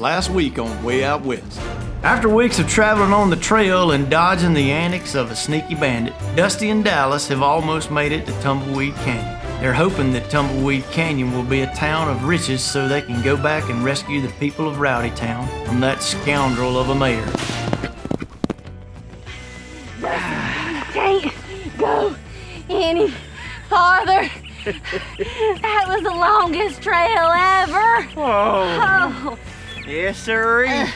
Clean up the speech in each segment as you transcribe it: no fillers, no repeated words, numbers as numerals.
last week on Way Out West. After weeks of traveling on the trail and dodging the antics of a sneaky bandit, Dusty and Dallas have almost made it to Tumbleweed Canyon. They're hoping that Tumbleweed Canyon will be a town of riches so they can go back and rescue the people of Rowdy Town from that scoundrel of a mayor. Can't go any farther. That was the longest trail ever. Whoa. Yes, sir.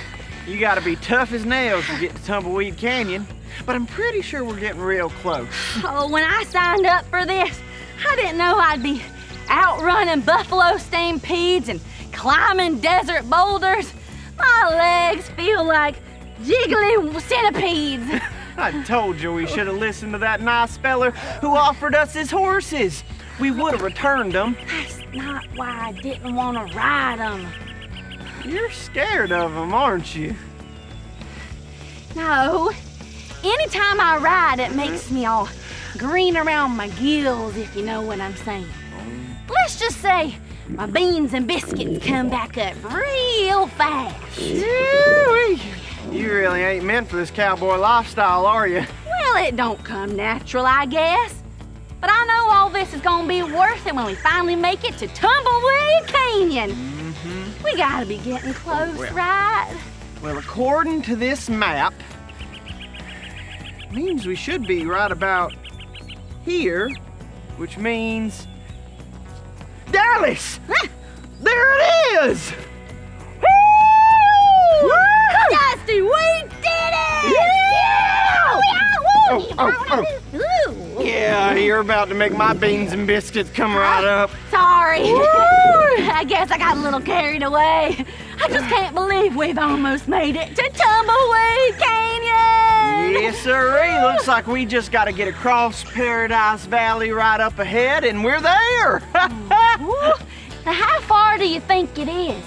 You gotta be tough as nails to get to Tumbleweed Canyon, but I'm pretty sure we're getting real close. Oh, when I signed up for this, I didn't know I'd be outrunning buffalo stampedes and climbing desert boulders. My legs feel like jiggly centipedes. I told you we should have listened to that nice feller who offered us his horses. We would have returned them. That's not why I didn't want to ride them. You're scared of them, aren't you? No. Anytime I ride, it makes me all green around my gills, if you know what I'm saying. Let's just say my beans and biscuits come back up real fast. You really ain't meant for this cowboy lifestyle, are you? Well, it don't come natural, I guess. But I know all this is gonna be worth it when we finally make it to Tumbleweed Canyon. We gotta be getting close, right? Well, according to this map, means we should be right about here, which means Dallas! Huh? There it is! Woo! Dusty, we did it! Yeah! Ooh. Yeah, you're about to make my beans and biscuits come right up. Sorry. I guess I got a little carried away. I just can't believe we've almost made it to Tumbleweed Canyon. Yes, sir. Looks like we just got to get across Paradise Valley right up ahead, and we're there. Ooh. Now, how far do you think it is?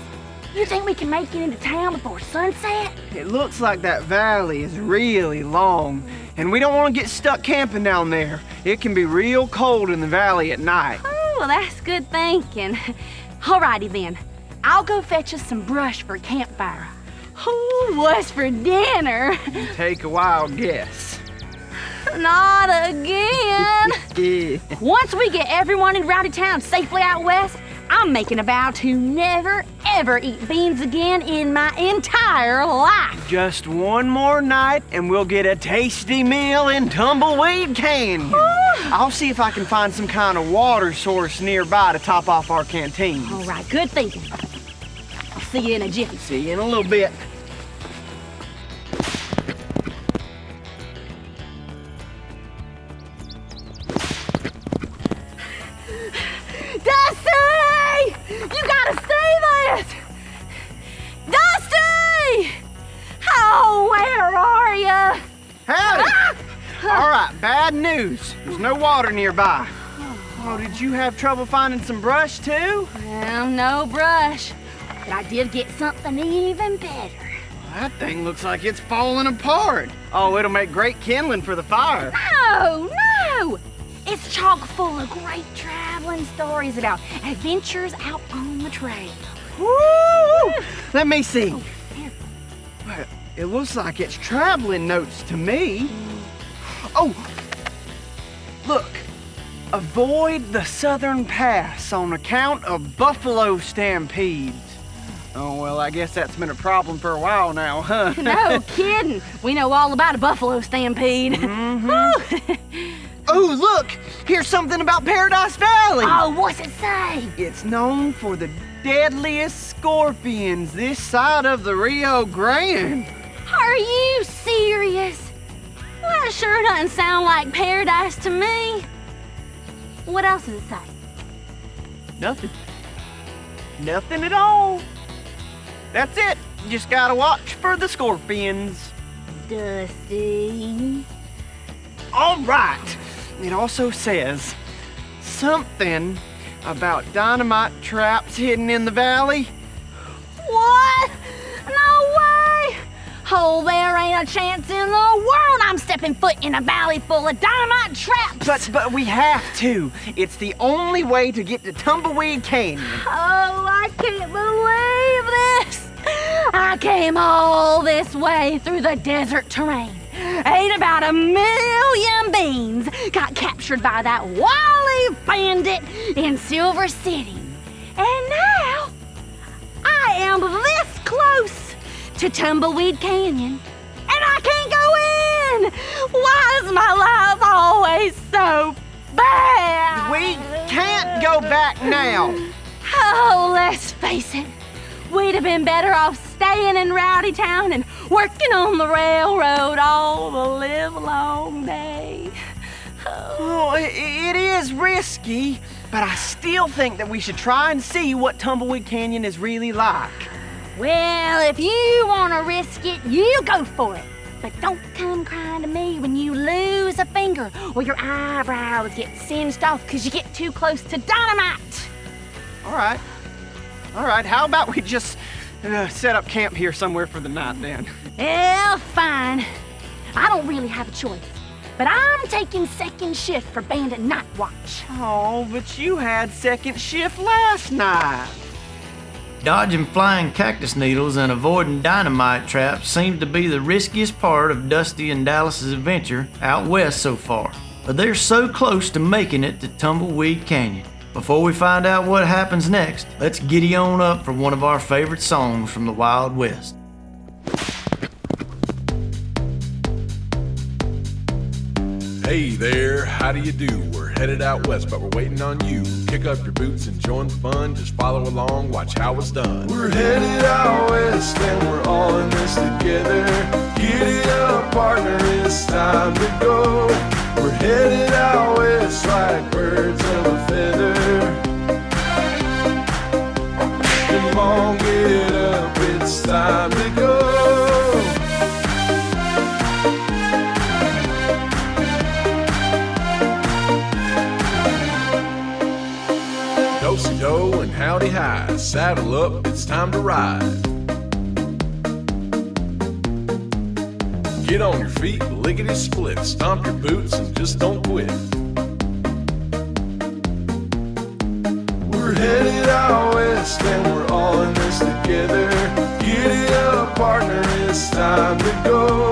You think we can make it into town before sunset? It looks like that valley is really long, and we don't want to get stuck camping down there. It can be real cold in the valley at night. Oh, well, that's good thinking. Alrighty then. I'll go fetch us some brush for a campfire. Ooh, what's for dinner? Take a wild guess. Not again. Yeah. Once we get everyone in Rowdy Town safely out west, I'm making a vow to never, ever eat beans again in my entire life. Just one more night and we'll get a tasty meal in Tumbleweed Canyon. I'll see if I can find some kind of water source nearby to top off our canteen. All right, good thinking. I'll see you in a jiffy. See you in a little bit. Dusty! You gotta see this! Dusty! Oh, where are you? Howdy! All right, bad news. There's no water nearby. Oh, did you have trouble finding some brush too? Well, no brush, but I did get something even better. That thing looks like it's falling apart. Oh, it'll make great kindling for the fire. No, no! It's chock full of great traveling stories about adventures out on the trail. Woo! Let me see. Oh, here. Well, it looks like it's traveling notes to me. Oh, look. Avoid the southern pass on account of buffalo stampedes. Oh, well, I guess that's been a problem for a while now, huh? No kidding. We know all about a buffalo stampede. Oh, look! Here's something about Paradise Valley. Oh, what's it say? It's known for the deadliest scorpions this side of the Rio Grande. Are you serious? Well, that sure doesn't sound like paradise to me. What else does it say? Nothing. Nothing at all. That's it. You just gotta watch for the scorpions. Dusty. All right. It also says something about dynamite traps hidden in the valley. What? No way! Oh, there ain't a chance in the world I'm stepping foot in a valley full of dynamite traps. But we have to. It's the only way to get to Tumbleweed Canyon. Oh, I can't believe this. I came all this way through the desert terrain, ate about 1,000,000 beans, got captured by that wily bandit in Silver City, and now I am this close to Tumbleweed Canyon, and I can't go in! Why is my life always so bad? We can't go back now. Oh, let's face it. We'd have been better off staying in Rowdy Town and working on the railroad all the livelong day. Well, it is risky, but I still think that we should try and see what Tumbleweed Canyon is really like. Well, if you want to risk it, you go for it. But don't come crying to me when you lose a finger or your eyebrows get singed off because you get too close to dynamite. All right. How about we just set up camp here somewhere for the night then? Well, fine. I don't really have a choice. But I'm taking second shift for Bandit Night Watch. Oh, but you had second shift last night. Dodging flying cactus needles and avoiding dynamite traps seems to be the riskiest part of Dusty and Dallas's adventure out west so far. But they're so close to making it to Tumbleweed Canyon. Before we find out what happens next, let's giddy on up for one of our favorite songs from the Wild West. Hey there, how do you do? We're headed out west, but we're waiting on you. Kick up your boots and join the fun. Just follow along, watch how it's done. We're headed out west, and we're all in this together. Giddy up, partner, it's time to go. We're headed out west like birds of a feather. Come on, get up, it's time to go. Do-si-do and howdy hi, saddle up, it's time to ride. Get on your feet, lickety-split, stomp your boots and just don't quit. We're headed out west and we're all in this together. Giddy up, partner, it's time to go.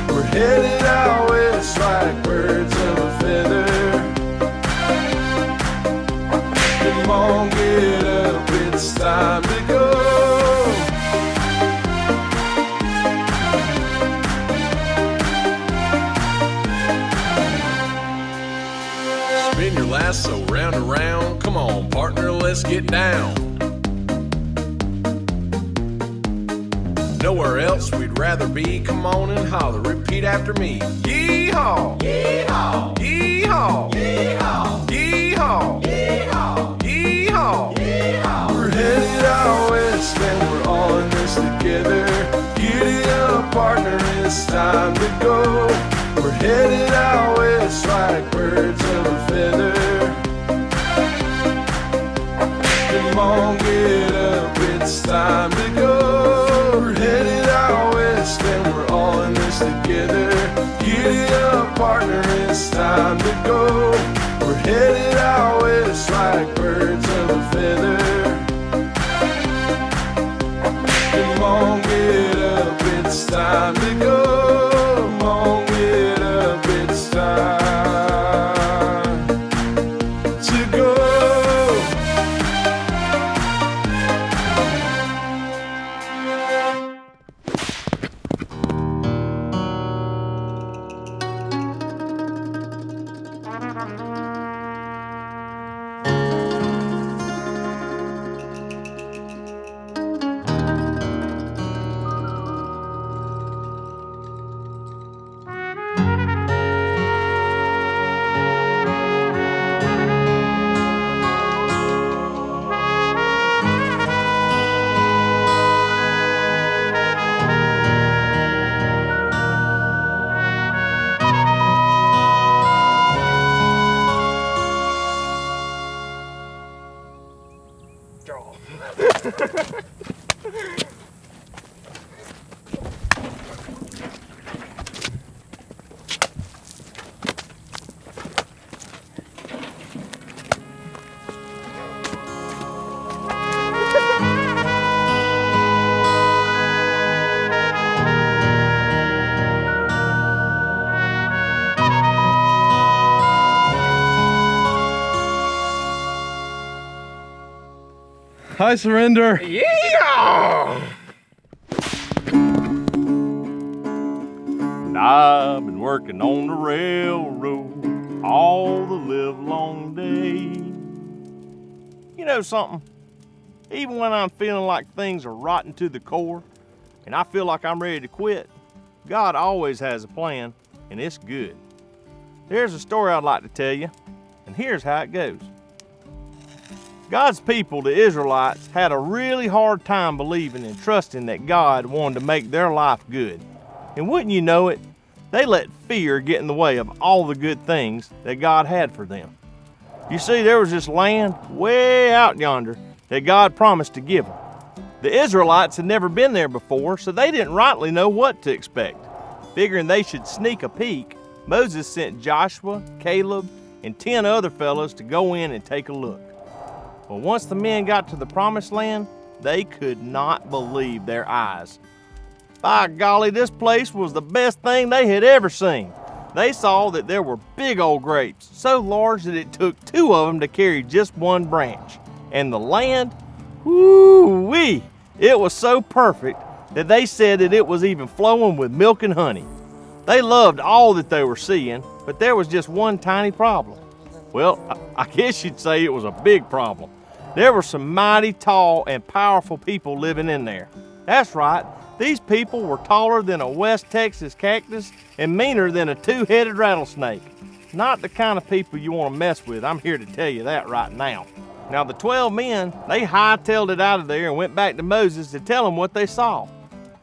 We're headed out west like birds of a feather. Come on, get up, it's time to go. Spin your lasso round and round. Come on, partner, let's get down. Nowhere else we'd rather be. Come on and holler, repeat after me. Yee-haw! Yee-haw! Yee-haw! Yee-haw! Yee-haw! Yee-haw! Yee-haw! Yee-haw! We're headed out west and we're all in this together. Giddy up, partner, it's time to go. We're headed out west like birds of a feather. Come on, get up, it's time to go. We're headed out west and we're all in this together. Giddy up, partner, it's time to go. We're headed out west like birds of a feather. Come on, get up, it's time to go. Come on, get up, it's time to go. I surrender. Yeehaw! And I've been working on the railroad all the livelong day. You know something? Even when I'm feeling like things are rotten to the core and I feel like I'm ready to quit, God always has a plan, and it's good. There's a story I'd like to tell you, and here's how it goes. God's people, the Israelites, had a really hard time believing and trusting that God wanted to make their life good. And wouldn't you know it, they let fear get in the way of all the good things that God had for them. You see, there was this land way out yonder that God promised to give them. The Israelites had never been there before, so they didn't rightly know what to expect. Figuring they should sneak a peek, Moses sent Joshua, Caleb, and 10 other fellows to go in and take a look. Well, once the men got to the promised land, they could not believe their eyes. By golly, this place was the best thing they had ever seen. They saw that there were big old grapes, so large that it took 2 of them to carry just one branch. And the land, woo-wee, it was so perfect that they said that it was even flowing with milk and honey. They loved all that they were seeing, but there was just one tiny problem. Well, I guess you'd say it was a big problem. There were some mighty tall and powerful people living in there. That's right, these people were taller than a West Texas cactus and meaner than a 2-headed rattlesnake. Not the kind of people you want to mess with, I'm here to tell you that right now. Now the 12 men, they hightailed it out of there and went back to Moses to tell him what they saw.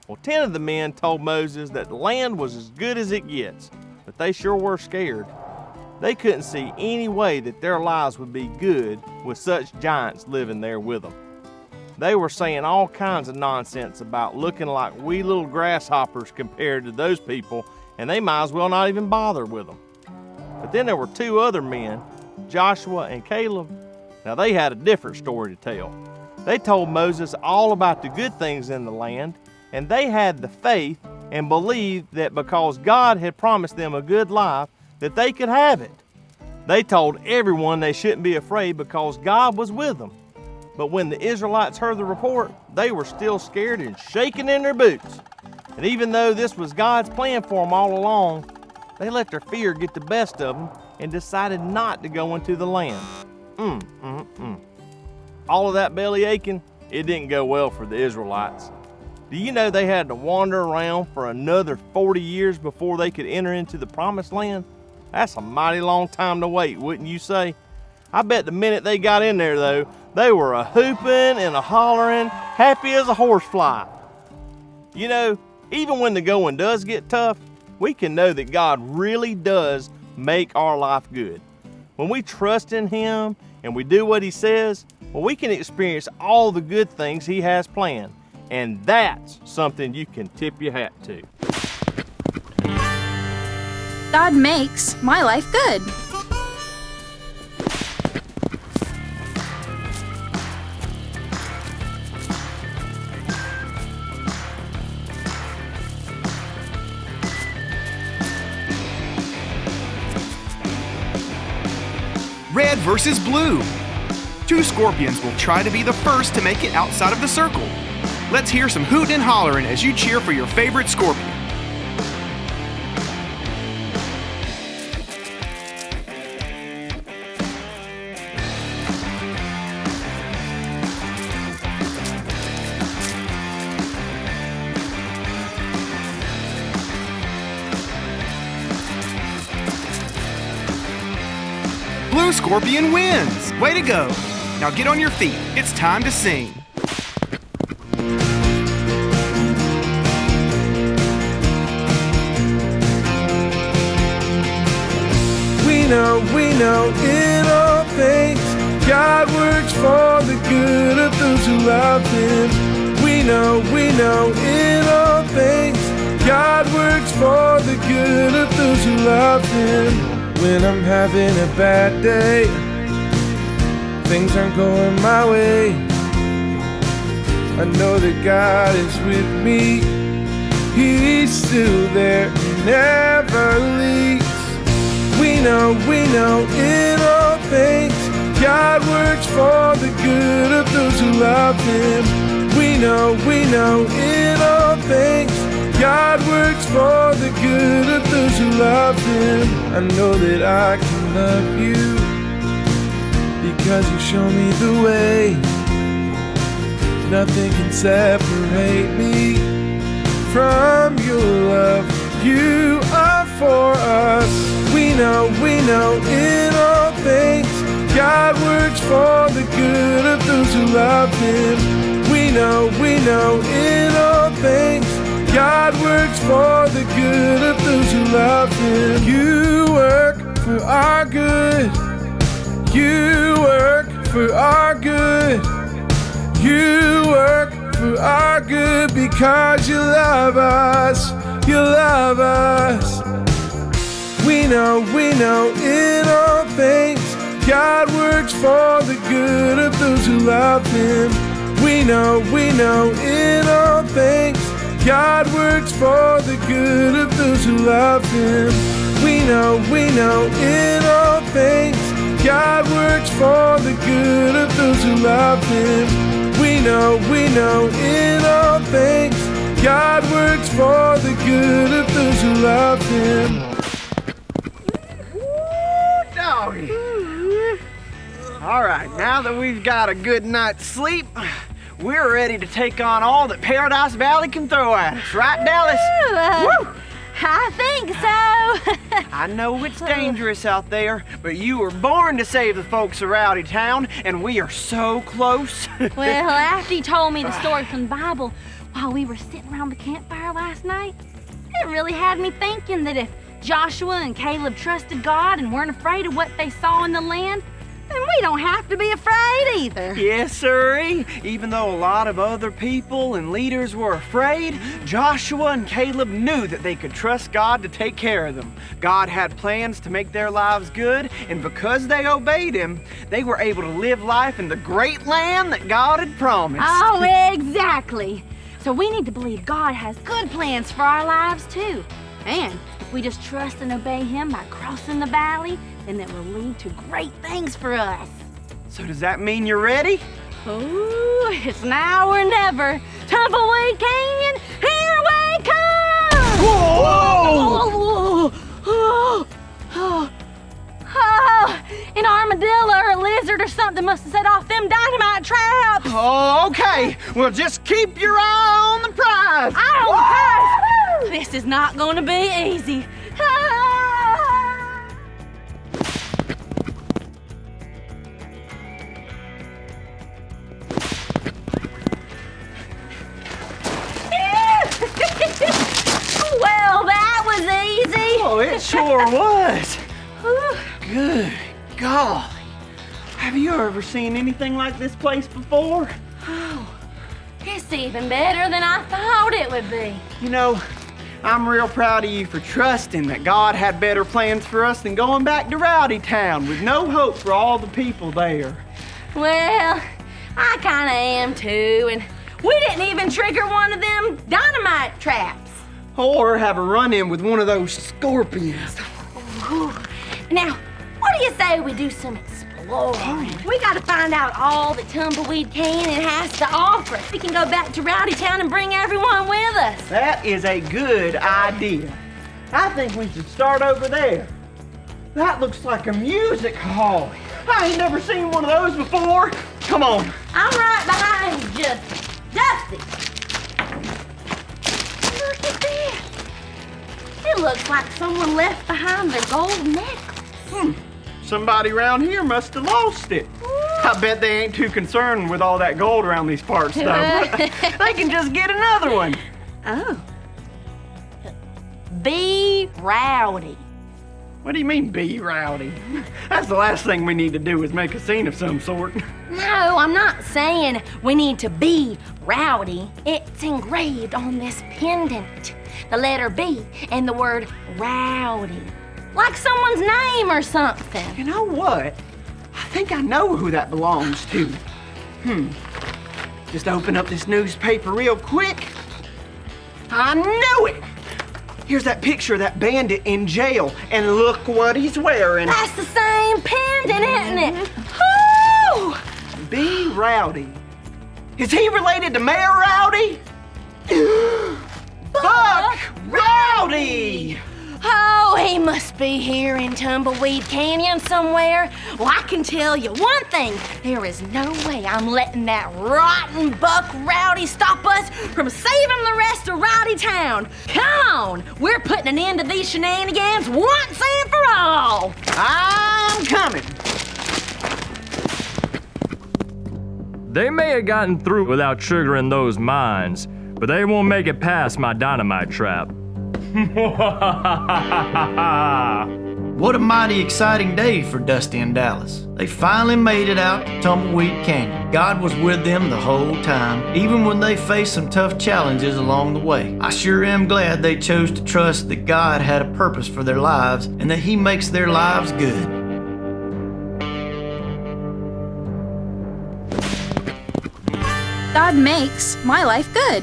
Well, 10 of the men told Moses that the land was as good as it gets, but they sure were scared. They couldn't see any way that their lives would be good with such giants living there with them. They were saying all kinds of nonsense about looking like wee little grasshoppers compared to those people, and they might as well not even bother with them. But then there were 2 other men, Joshua and Caleb. Now they had a different story to tell. They told Moses all about the good things in the land, and they had the faith and believed that because God had promised them a good life, that they could have it. They told everyone they shouldn't be afraid because God was with them. But when the Israelites heard the report, they were still scared and shaking in their boots. And even though this was God's plan for them all along, they let their fear get the best of them and decided not to go into the land. All of that belly aching, it didn't go well for the Israelites. Do you know they had to wander around for another 40 years before they could enter into the promised land? That's a mighty long time to wait, wouldn't you say? I bet the minute they got in there, though, they were a hooping and a hollering, happy as a horsefly. You know, even when the going does get tough, we can know that God really does make our life good. When we trust in Him and we do what He says, well, we can experience all the good things He has planned. And that's something you can tip your hat to. God makes my life good. Red versus blue. 2 scorpions will try to be the first to make it outside of the circle. Let's hear some hootin' and hollerin' as you cheer for your favorite scorpion. Blue scorpion wins! Way to go! Now get on your feet. It's time to sing. We know in all things God works for the good of those who love Him. We know in all things God works for the good of those who love Him. When I'm having a bad day, things aren't going my way, I know that God is with me. He's still there, He never leaves. We know in all things God works for the good of those who love him. We know in all things God works for the good of those who love him. I know that I can love you because you show me the way. Nothing can separate me from your love. You are for us. We know in all things God works for the good of those who love him. We know in all things God works for the good of those who love him. You work for our good. You work for our good. You work for our good because you love us. You love us. We know in all things God works for the good of those who love him. We know in all things God works for the good of those who love him. We know in all things God works for the good of those who love him. We know in all things God works for the good of those who love him. Doggy. All right, now that we've got a good night's sleep, we're ready to take on all that Paradise Valley can throw at us. Right, Dallas? Woo! I think so. I know it's dangerous out there, but you were born to save the folks of Rowdy Town, and we are so close. Well, after you told me the story from the Bible while we were sitting around the campfire last night, it really had me thinking that if Joshua and Caleb trusted God and weren't afraid of what they saw in the land, then we don't have to be afraid either. Yes, sirree. Even though a lot of other people and leaders were afraid, Joshua and Caleb knew that they could trust God to take care of them. God had plans to make their lives good, and because they obeyed him, they were able to live life in the great land that God had promised. Oh, exactly. So we need to believe God has good plans for our lives too. And if we just trust and obey him by crossing the valley, then it will lead to great things for us. So does that mean you're ready? Ooh, it's now or never. Tumbleweed Canyon, here we come! Whoa! Oh, an armadillo or a lizard or something must have set off them dynamite traps. Oh, okay. Well, just keep your eye on the prize. Eye on the prize? This is not going to be easy. Well, that was easy. Oh, it sure was. Good golly. Have you ever seen anything like this place before? Oh, it's even better than I thought it would be. You know, I'm real proud of you for trusting that God had better plans for us than going back to Rowdy Town with no hope for all the people there. Well, I kind of am too, and we didn't even trigger one of them dynamite traps. Or have a run-in with one of those scorpions. Ooh. Now, what do you say we do some exploring? We gotta find out all that Tumbleweed Canyon has to offer. We can go back to Rowdy Town and bring everyone with us. That is a good idea. I think we should start over there. That looks like a music hall. I ain't never seen one of those before. Come on. I'm right behind you, Dusty. Look at this. It looks like someone left behind their gold necklace. Somebody around here must have lost it. I bet they ain't too concerned with all that gold around these parts, though. They can just get another one. Oh. Be rowdy. What do you mean, be rowdy? That's the last thing we need to do is make a scene of some sort. No, I'm not saying we need to be rowdy. It's engraved on this pendant. The letter B and the word rowdy. Like someone's name or something. You know what? I think I know who that belongs to. Just open up this newspaper real quick. I knew it! Here's that picture of that bandit in jail, and look what he's wearing. That's the same pendant, isn't it? Woo! B. Rowdy. Is he related to Mayor Rowdy? Buck Rowdy! Oh, he must be here in Tumbleweed Canyon somewhere. Well, I can tell you one thing. There is no way I'm letting that rotten Buck Rowdy stop us from saving the rest of Rowdy Town. Come on, we're putting an end to these shenanigans once and for all. I'm coming. They may have gotten through without triggering those mines, but they won't make it past my dynamite trap. What a mighty exciting day for Dusty and Dallas. They finally made it out to Tumbleweed Canyon. God was with them the whole time, even when they faced some tough challenges along the way. I sure am glad they chose to trust that God had a purpose for their lives and that He makes their lives good. God makes my life good.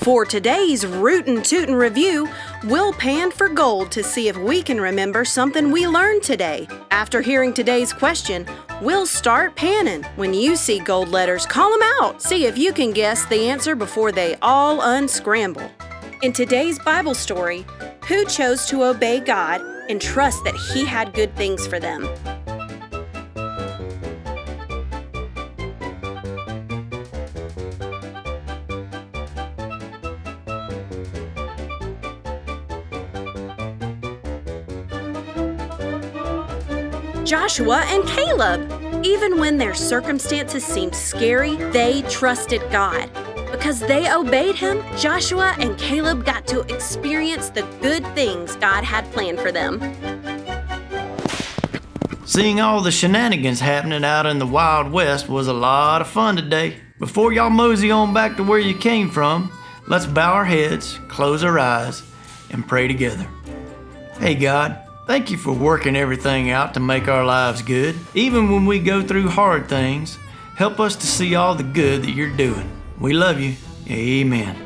For today's Rootin' Tootin' Review, we'll pan for gold to see if we can remember something we learned today. After hearing today's question, we'll start panning. When you see gold letters, call them out. See if you can guess the answer before they all unscramble. In today's Bible story, who chose to obey God and trust that He had good things for them? Joshua and Caleb. Even when their circumstances seemed scary, they trusted God. Because they obeyed Him, Joshua and Caleb got to experience the good things God had planned for them. Seeing all the shenanigans happening out in the Wild West was a lot of fun today. Before y'all mosey on back to where you came from, let's bow our heads, close our eyes, and pray together. Hey God, thank you for working everything out to make our lives good. Even when we go through hard things, help us to see all the good that you're doing. We love you. Amen.